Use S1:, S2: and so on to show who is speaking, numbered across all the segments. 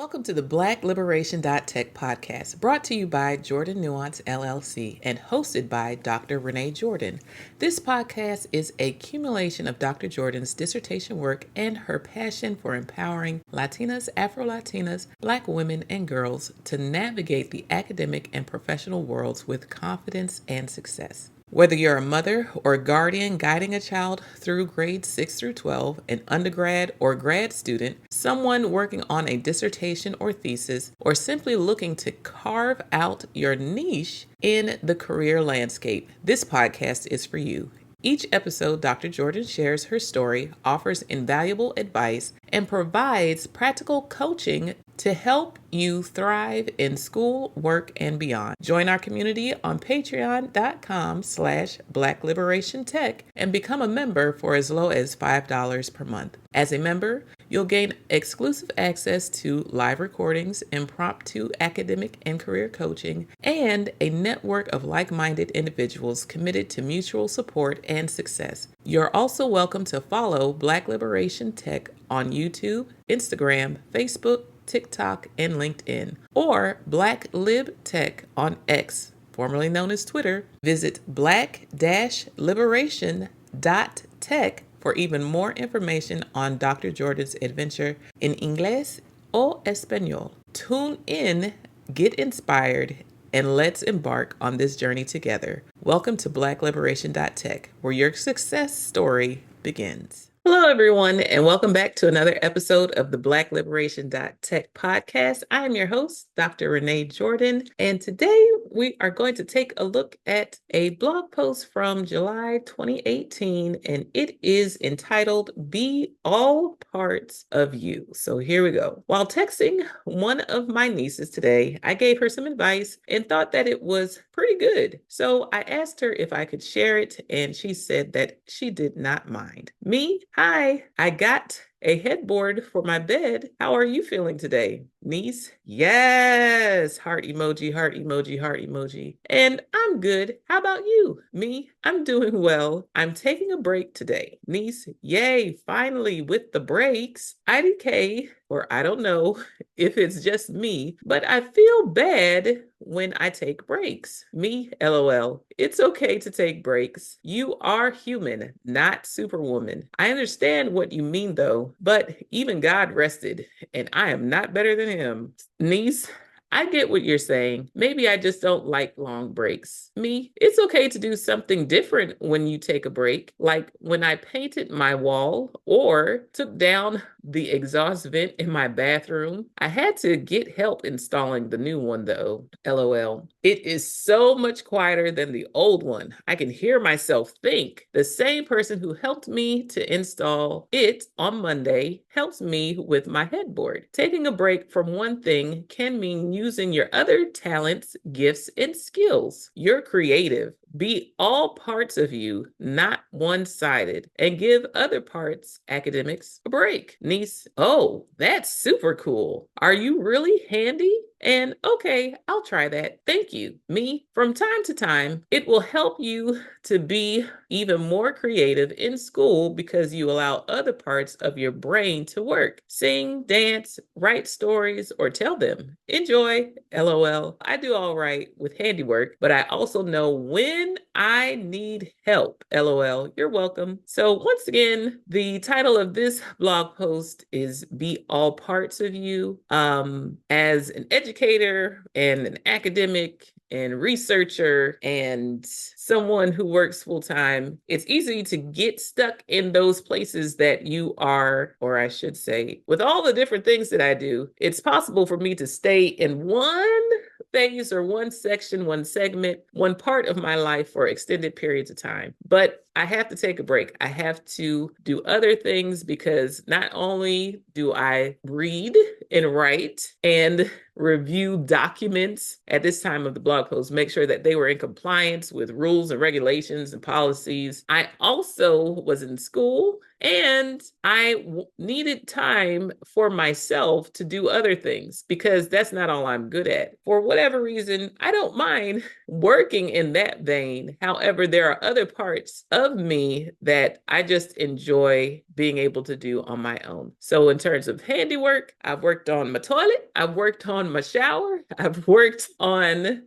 S1: Welcome to the refreshing.Tech podcast, brought to you by Jordan Nuance LLC and hosted by Dr. Renee Jordan. This podcast is a accumulation of Dr. Jordan's dissertation work and her passion for empowering Latinas, Afro-Latinas, Black women, and girls to navigate the academic and professional worlds with confidence and success. Whether you're a mother or guardian guiding a child through grades 6 through 12, an undergrad or grad student, someone working on a dissertation or thesis, or simply looking to carve out your niche in the career landscape, this podcast is for you. Each episode, Dr. Jordan shares her story, offers invaluable advice, and provides practical coaching to help you thrive in school, work, and beyond. Join our community on patreon.com/blackliberationtech and become a member for as low as $5 per month. As a member, you'll gain exclusive access to live recordings, impromptu academic and career coaching, and a network of like-minded individuals committed to mutual support and success. You're also welcome to follow Black Liberation Tech on YouTube, Instagram, Facebook, TikTok, and LinkedIn, or Black Lib Tech on X, formerly known as Twitter. Visit black-liberation.tech for even more information on Dr. Jordan's adventure in Inglés o Español. Tune in, get inspired, and let's embark on this journey together. Welcome to black-liberation.tech, where your success story begins. Hello, everyone, and welcome back to another episode of the black-liberation.tech podcast. I am your host, Dr. Renee Jordan, and today we are going to take a look at a blog post from July 2018, and it is entitled, Be All Parts of You. So here we go. While texting one of my nieces today, I gave her some advice and thought that it was pretty good. So I asked her if I could share it, and she said that she did not mind. Me? Hi, I got a headboard for my bed. How are you feeling today, niece? Yes, heart emoji, heart emoji, heart emoji. And I'm good. How about you? Me? I'm doing well. I'm taking a break today. Niece? Yay, finally with the breaks. IDK, or I don't know if it's just me, but I feel bad when I take breaks. Me? LOL. It's okay to take breaks. You are human, not superwoman. I understand what you mean though, but even God rested, and I am not better than him. Niece, I get what you're saying. Maybe I just don't like long breaks. Me, it's okay to do something different when you take a break, like when I painted my wall or took down the exhaust vent in my bathroom. I had to get help installing the new one though. LOL. It is so much quieter than the old one. I can hear myself think. The same person who helped me to install it on Monday helps me with my headboard. Taking a break from one thing can mean using your other talents, gifts, and skills. You're creative. Be all parts of you, not one-sided, and give other parts, academics, a break. Niece, oh, that's super cool. Are you really handy? And okay, I'll try that. Thank you. Me, from time to time, it will help you to be even more creative in school because you allow other parts of your brain to work. Sing, dance, write stories, or tell them. Enjoy. LOL. I do all right with handiwork, but I also know when I need help. LOL. You're welcome. So once again, the title of this blog post is Be All Parts of You. As an educator and an academic and researcher and someone who works full time, it's easy to get stuck in those places that you are, or I should say, with all the different things that I do, it's possible for me to stay in one phase or one section, one segment, one part of my life for extended periods of time. But I have to take a break. I have to do other things because not only do I read and write and review documents at this time of the blog post, make sure that they were in compliance with rules and regulations and policies. I also was in school and I needed time for myself to do other things because that's not all I'm good at. For whatever reason, I don't mind working in that vein. However, there are other parts of me that I just enjoy being able to do on my own. So in terms of handiwork, I've worked on my toilet, I've worked on my shower, I've worked on,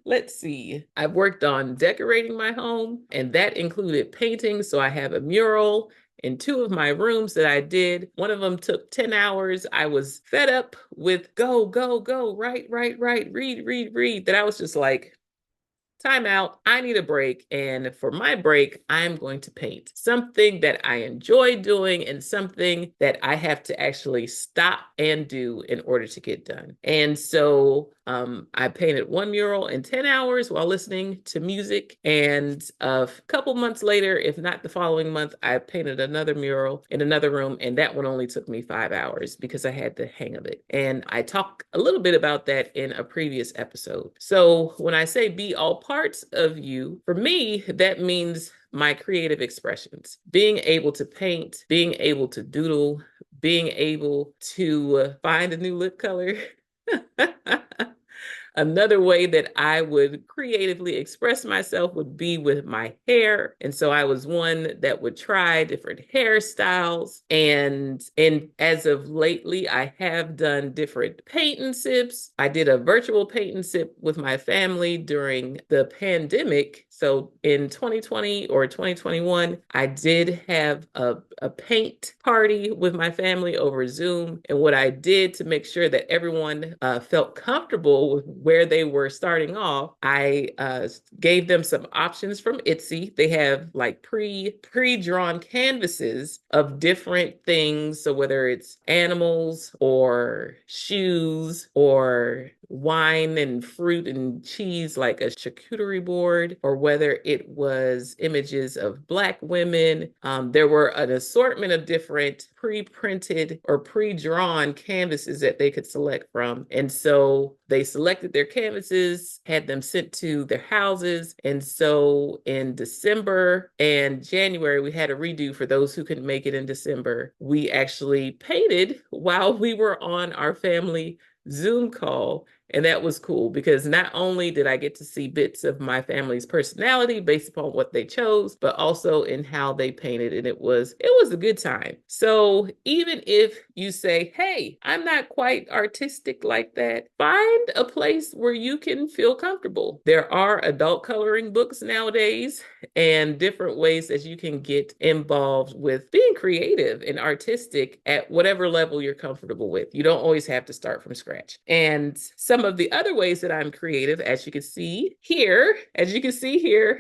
S1: I've worked on decorating my home, and that included painting. So I have a mural in two of my rooms that I did. One of them took 10 hours. I was fed up with go, go, go, write, read, that I was just like, time out. I need a break. And for my break, I'm going to paint something that I enjoy doing and something that I have to actually stop and do in order to get done. And so I painted one mural in 10 hours while listening to music. And a couple months later, if not the following month, I painted another mural in another room. And that one only took me 5 hours because I had the hang of it. And I talk a little bit about that in a previous episode. So when I say be all parts of you, for me, that means my creative expressions, being able to paint, being able to doodle, being able to find a new lip color. Another way that I would creatively express myself would be with my hair. And so I was one that would try different hairstyles. And as of lately, I have done different paint and sips. I did a virtual paint and sip with my family during the pandemic. So in 2020 or 2021, I did have a paint party with my family over Zoom. And what I did to make sure that everyone felt comfortable with where they were starting off, I gave them some options from Etsy. They have like pre-drawn canvases of different things. So whether it's animals or shoes or wine and fruit and cheese, like a charcuterie board, or whether it was images of Black women. There were an assortment of different pre-printed or pre-drawn canvases that they could select from. And so they selected their canvases, had them sent to their houses. And so in December and January, we had a redo for those who couldn't make it in December. We actually painted while we were on our family Zoom call. And that was cool because not only did I get to see bits of my family's personality based upon what they chose, but also in how they painted. And it was a good time. So even if you say, hey, I'm not quite artistic like that, find a place where you can feel comfortable. There are adult coloring books nowadays and different ways that you can get involved with being creative and artistic at whatever level you're comfortable with. You don't always have to start from scratch. And some of the other ways that I'm creative, as you can see here,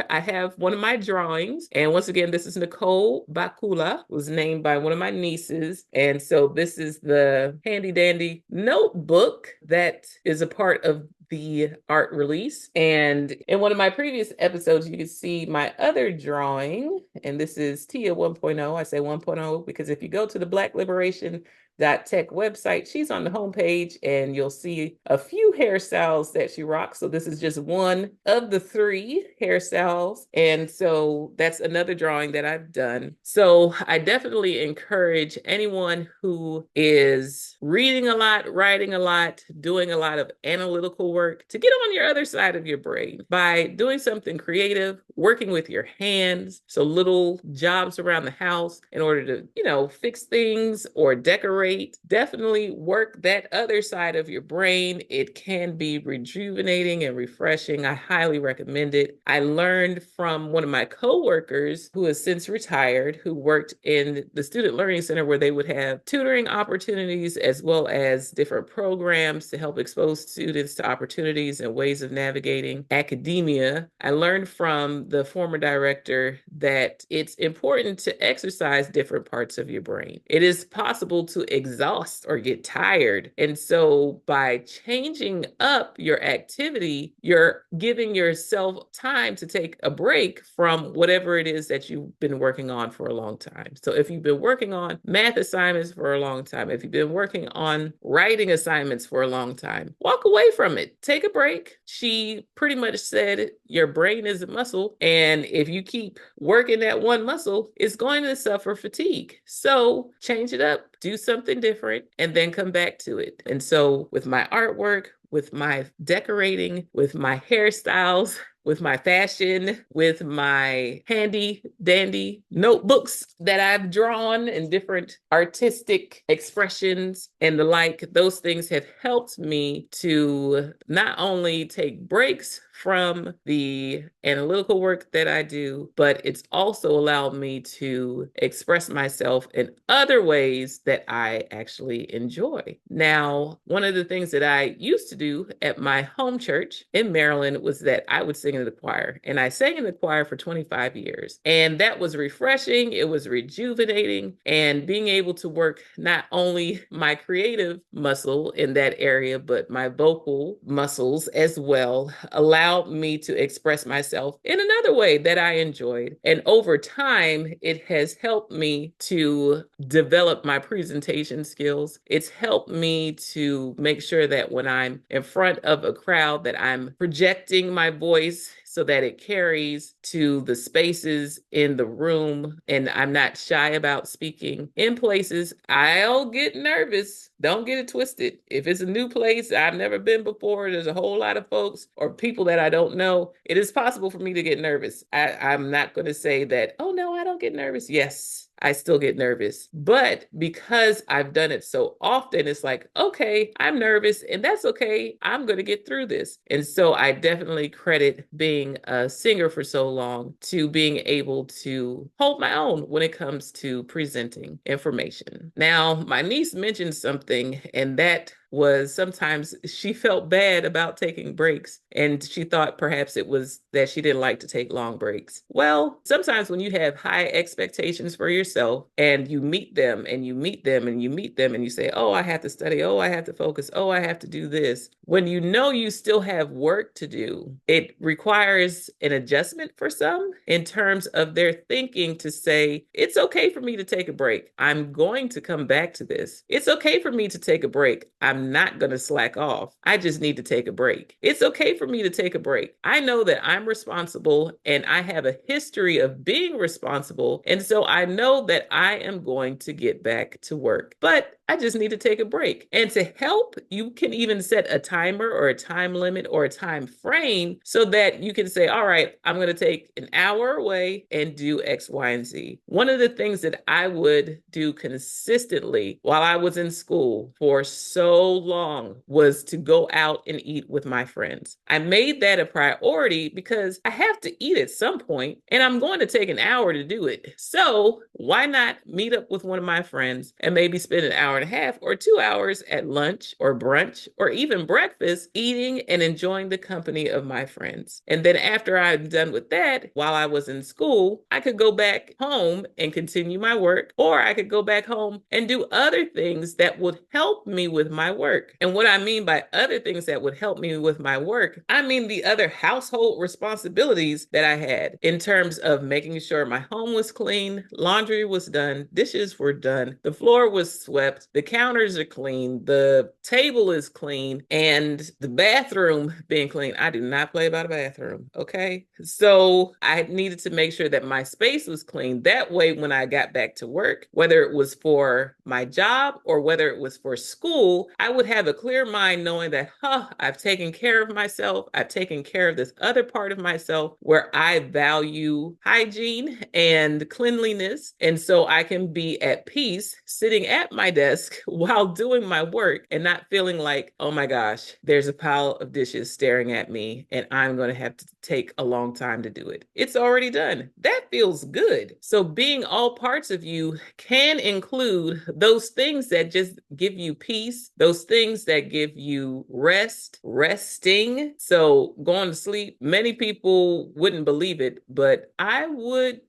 S1: I have one of my drawings. And once again, this is Nicole Bakula, was named by one of my nieces. And so this is the handy dandy notebook that is a part of the art release. And in one of my previous episodes, you can see my other drawing, and this is Tia 1.0. I say 1.0 because if you go to the Black Liberation.Tech website, she's on the homepage and you'll see a few hairstyles that she rocks. So this is just one of the 3 hairstyles. And so that's another drawing that I've done. So I definitely encourage anyone who is reading a lot, writing a lot, doing a lot of analytical work to get on your other side of your brain by doing something creative, working with your hands. So little jobs around the house in order to, fix things or decorate. Definitely work that other side of your brain. It can be rejuvenating and refreshing. I highly recommend it. I learned from one of my coworkers who has since retired, who worked in the Student Learning Center where they would have tutoring opportunities as well as different programs to help expose students to opportunities and ways of navigating academia. I learned from the former director that it's important to exercise different parts of your brain. It is possible to exhaust or get tired. And so by changing up your activity, you're giving yourself time to take a break from whatever it is that you've been working on for a long time. So if you've been working on math assignments for a long time, if you've been working on writing assignments for a long time, walk away from it. Take a break. She pretty much said your brain is a muscle, and if you keep working that one muscle, it's going to suffer fatigue. So change it up, do something different, and then come back to it. And so with my artwork, with my decorating, with my hairstyles, with my fashion, with my handy dandy notebooks that I've drawn and different artistic expressions and the like, those things have helped me to not only take breaks from the analytical work that I do, but it's also allowed me to express myself in other ways that I actually enjoy. Now, one of the things that I used to do at my home church in Maryland was that I would sing in the choir, and I sang in the choir for 25 years. And that was refreshing, it was rejuvenating, and being able to work not only my creative muscle in that area, but my vocal muscles as well, allowed me to express myself in another way that I enjoyed. And over time, it has helped me to develop my presentation skills. It's helped me to make sure that when I'm in front of a crowd that I'm projecting my voice so that it carries to the spaces in the room, and I'm not shy about speaking. In places, I'll get nervous. Don't get it twisted. If it's a new place I've never been before, there's a whole lot of folks or people that I don't know, it is possible for me to get nervous. I'm not going to say that, oh no, I don't get nervous. Yes, I still get nervous. But because I've done it so often, it's like, okay, I'm nervous and that's okay. I'm going to get through this. And so I definitely credit being a singer for so long to being able to hold my own when it comes to presenting information. Now, my niece mentioned something, and that was sometimes she felt bad about taking breaks, and she thought perhaps it was that she didn't like to take long breaks. Well, sometimes when you have high expectations for yourself and you meet them and you meet them and you meet them and you say, oh, I have to study, oh, I have to focus, oh, I have to do this. When you know you still have work to do, it requires an adjustment for some in terms of their thinking to say, it's okay for me to take a break. I'm going to come back to this. It's okay for me to take a break. I'm not going to slack off. I just need to take a break. It's okay for me to take a break. I know that I'm responsible and I have a history of being responsible. And so I know that I am going to get back to work. But I just need to take a break. And to help, you can even set a timer or a time limit or a time frame so that you can say, all right, I'm going to take an hour away and do X, Y, and Z. One of the things that I would do consistently while I was in school for so long was to go out and eat with my friends. I made that a priority because I have to eat at some point and I'm going to take an hour to do it. So why not meet up with one of my friends and maybe spend an hour and a half or 2 hours at lunch or brunch or even breakfast eating and enjoying the company of my friends. And then after I'm done with that, while I was in school, I could go back home and continue my work, or I could go back home and do other things that would help me with my work. And what I mean by other things that would help me with my work, I mean the other household responsibilities that I had in terms of making sure my home was clean, laundry was done, dishes were done, the floor was swept, the counters are clean, the table is clean, and the bathroom being clean. I do not play about a bathroom, okay? So I needed to make sure that my space was clean. That way, when I got back to work, whether it was for my job or whether it was for school, I would have a clear mind knowing that, I've taken care of myself. I've taken care of this other part of myself where I value hygiene and cleanliness. And so I can be at peace sitting at my desk while doing my work and not feeling like, oh my gosh, there's a pile of dishes staring at me and I'm going to have to take a long time to do it. It's already done. That feels good. So being all parts of you can include those things that just give you peace, those things that give you rest, resting. So going to sleep, many people wouldn't believe it, but I would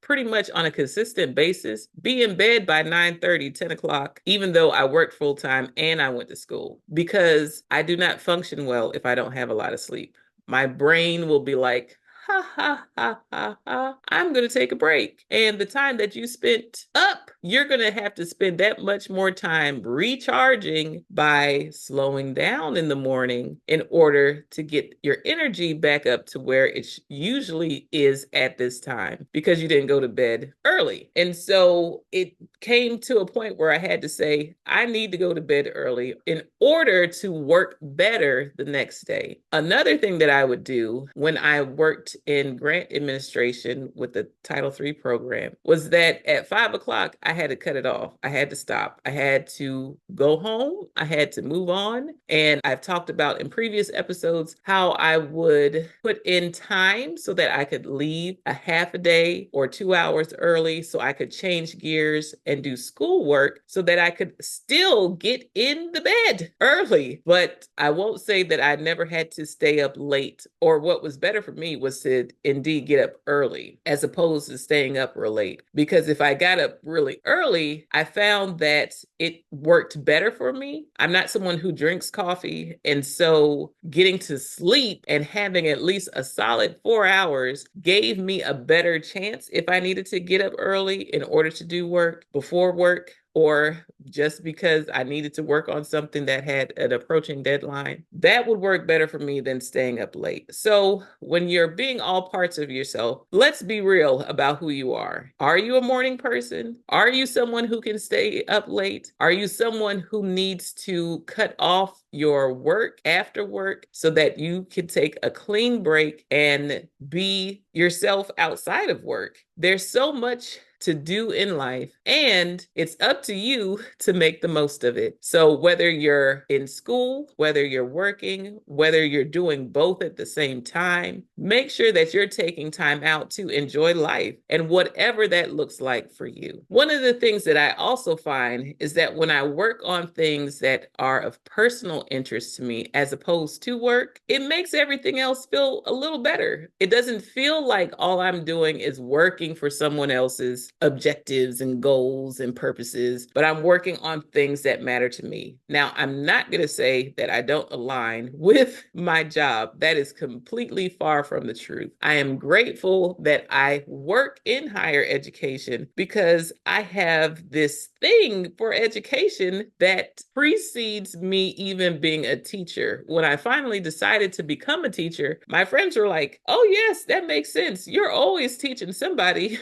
S1: pretty much on a consistent basis be in bed by 9:30, 10 o'clock, even though I worked full time and I went to school, because I do not function well if I don't have a lot of sleep. My brain will be like, ha ha ha ha ha, I'm going to take a break. And the time that you spent up, you're going to have to spend that much more time recharging by slowing down in the morning in order to get your energy back up to where it usually is at this time, because you didn't go to bed early. And so it came to a point where I had to say, I need to go to bed early in order to work better the next day. Another thing that I would do when I worked in grant administration with the Title III program was that at 5 o'clock, I had to cut it off. I had to stop. I had to go home. I had to move on. And I've talked about in previous episodes how I would put in time so that I could leave a half a day or 2 hours early so I could change gears and do schoolwork so that I could still get in the bed early. But I won't say that I never had to stay up late, or what was better for me was to indeed get up early as opposed to staying up real late. Because if I got up really early, I found that it worked better for me. I'm not someone who drinks coffee. And so getting to sleep and having at least a solid 4 hours gave me a better chance if I needed to get up early in order to do work before work, or just because I needed to work on something that had an approaching deadline. That would work better for me than staying up late. So when you're being all parts of yourself, let's be real about who you are. Are you a morning person? Are you someone who can stay up late? Are you someone who needs to cut off your work after work so that you can take a clean break and be yourself outside of work? There's so much to do in life, and it's up to you to make the most of it. So whether you're in school, whether you're working, whether you're doing both at the same time, make sure that you're taking time out to enjoy life, and whatever that looks like for you. One of the things that I also find is that when I work on things that are of personal interest to me as opposed to work, it makes everything else feel a little better. It doesn't feel like all I'm doing is working for someone else's objectives and goals and purposes, but I'm working on things that matter to me. Now, I'm not going to say that I don't align with my job. That is completely far from the truth. I am grateful that I work in higher education because I have this thing for education that precedes me even being a teacher. When I finally decided to become a teacher, my friends were like, oh, yes, that makes sense. You're always teaching somebody.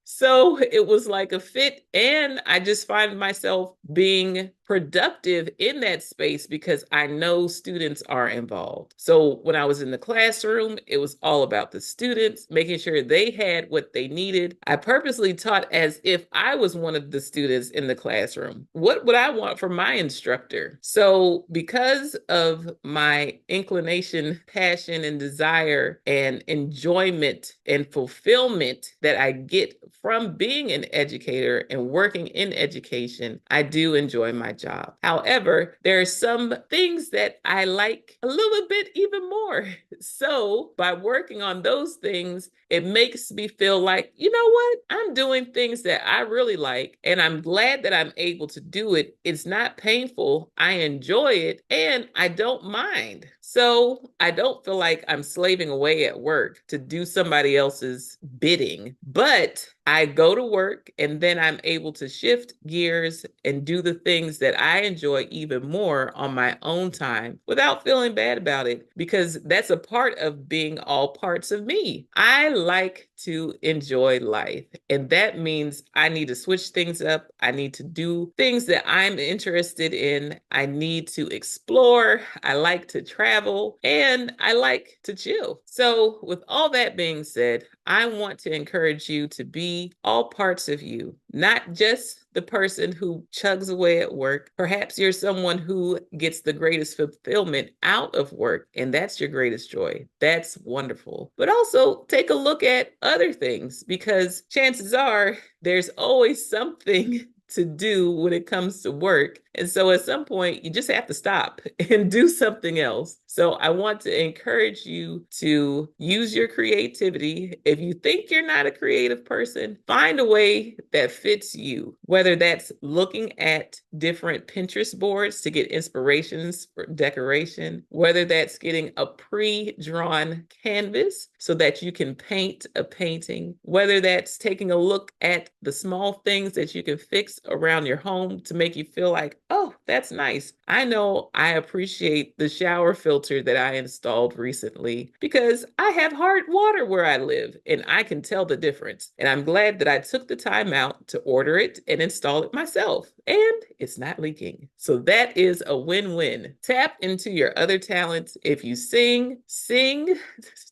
S1: So it was like a fit, and I just find myself being productive in that space because I know students are involved. So when I was in the classroom, it was all about the students, making sure they had what they needed. I purposely taught as if I was one of the students in the classroom. What would I want from my instructor? So because of my inclination, passion, and desire and enjoyment and fulfillment that I get from being an educator and working in education, I do enjoy my job. However, there are some things that I like a little bit even more. So by working on those things, it makes me feel like, you know what? I'm doing things that I really like, and I'm glad that I'm able to do it. It's not painful. I enjoy it, and I don't mind. So I don't feel like I'm slaving away at work to do somebody else's bidding, but I go to work and then I'm able to shift gears and do the things that I enjoy even more on my own time without feeling bad about it, because that's a part of being all parts of me. I like to enjoy life, and that means I need to switch things up. I need to do things that I'm interested in. I need to explore. I like to travel, and I like to chill. So with all that being said, I want to encourage you to be all parts of you, not just the person who chugs away at work. Perhaps you're someone who gets the greatest fulfillment out of work, and that's your greatest joy. That's wonderful. But also take a look at other things, because chances are there's always something to do when it comes to work. And so at some point, you just have to stop and do something else. So I want to encourage you to use your creativity. If you think you're not a creative person, find a way that fits you, whether that's looking at different Pinterest boards to get inspirations for decoration, whether that's getting a pre-drawn canvas so that you can paint a painting, whether that's taking a look at the small things that you can fix around your home to make you feel like, oh, that's nice. I know I appreciate the shower filter that I installed recently because I have hard water where I live and I can tell the difference. And I'm glad that I took the time out to order it and install it myself. And it's not leaking. So that is a win-win. Tap into your other talents. If you sing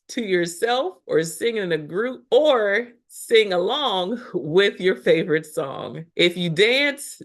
S1: to yourself or sing in a group or sing along with your favorite song. If you dance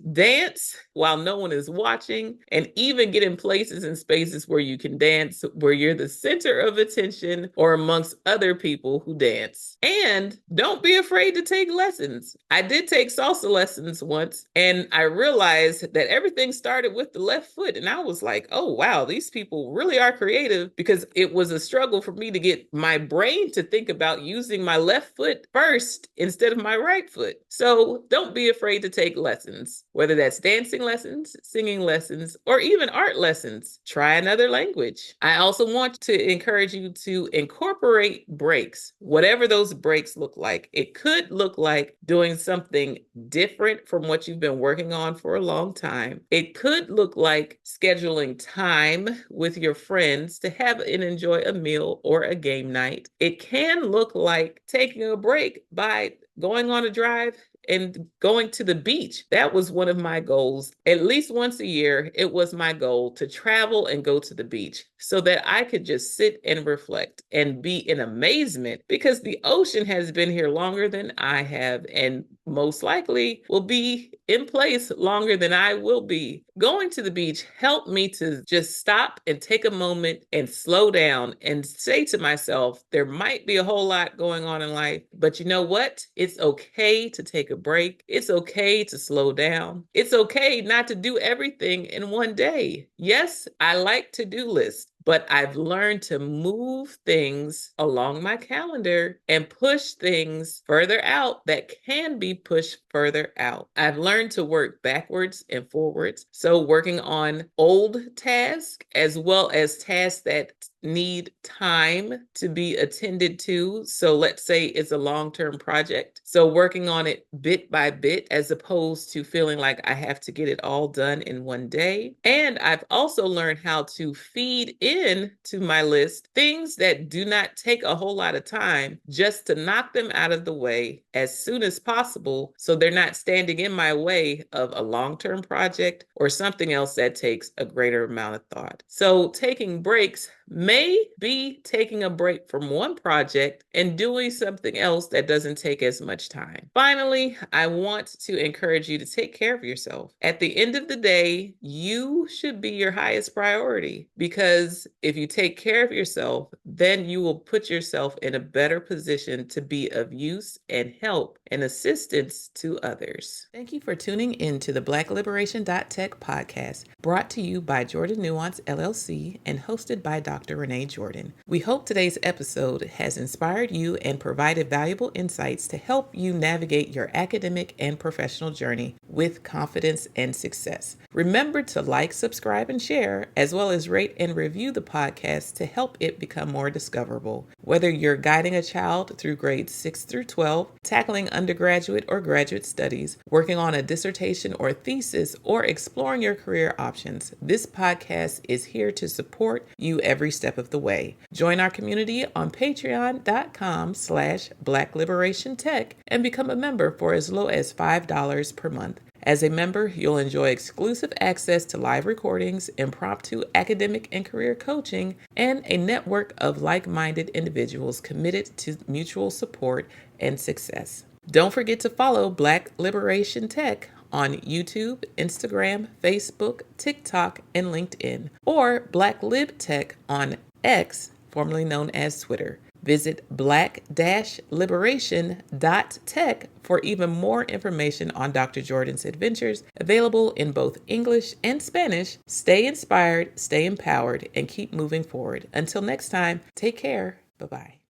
S1: while no one is watching, and even get in places and spaces where you can dance, where you're the center of attention or amongst other people who dance. And don't be afraid to take lessons. I did take salsa lessons once, and I realized that everything started with the left foot. And I was like, oh, wow, these people really are creative, because it was a struggle for me to get my brain to think about using my left foot first instead of my right foot. So don't be afraid to take lessons, whether that's dancing lessons, singing lessons, or even art lessons. Try another language. I also want to encourage you to incorporate breaks, whatever those breaks look like. It could look like doing something different from what you've been working on for a long time. It could look like scheduling time with your friends to have and enjoy a meal or a game night. It can look like taking a break by going on a drive and going to the beach. That was one of my goals. At least once a year, it was my goal to travel and go to the beach so that I could just sit and reflect and be in amazement, because the ocean has been here longer than I have, and most likely will be in place longer than I will be. Going to the beach helped me to just stop and take a moment and slow down and say to myself, there might be a whole lot going on in life, but you know what? It's okay to take a break. It's okay to slow down. It's okay not to do everything in one day. Yes, I like to-do lists, but I've learned to move things along my calendar and push things further out that can be pushed further out. I've learned to work backwards and forwards. So working on old tasks as well as tasks that need time to be attended to. So let's say it's a long-term project. So working on it bit by bit, as opposed to feeling like I have to get it all done in one day. And I've also learned how to feed in to my list things that do not take a whole lot of time, just to knock them out of the way as soon as possible, so they're not standing in my way of a long-term project or something else that takes a greater amount of thought. So taking breaks may be taking a break from one project and doing something else that doesn't take as much time. Finally, I want to encourage you to take care of yourself. At the end of the day, you should be your highest priority, because if you take care of yourself, then you will put yourself in a better position to be of use and help and assistance to others. Thank you for tuning in to the Liberation.Tech podcast, brought to you by Jordan Nuance LLC and hosted by Dr. Renee Jordan. We hope today's episode has inspired you and provided valuable insights to help you navigate your academic and professional journey with confidence and success. Remember to like, subscribe, and share, as well as rate and review the podcast to help it become more discoverable. Whether you're guiding a child through grades 6 through 12, tackling undergraduate or graduate studies, working on a dissertation or thesis, or exploring your career options, this podcast is here to support you every step of the way. Join our community on patreon.com/Black Liberation Tech and become a member for as low as $5 per month. As a member, you'll enjoy exclusive access to live recordings, impromptu academic and career coaching, and a network of like-minded individuals committed to mutual support and success. Don't forget to follow Black Liberation Tech on YouTube, Instagram, Facebook, TikTok, and LinkedIn, or Black Lib Tech on X, formerly known as Twitter. Visit black-liberation.Tech for even more information on Dr. Jordan's adventures, available in both English and Spanish. Stay inspired, stay empowered, and keep moving forward. Until next time, take care. Bye-bye.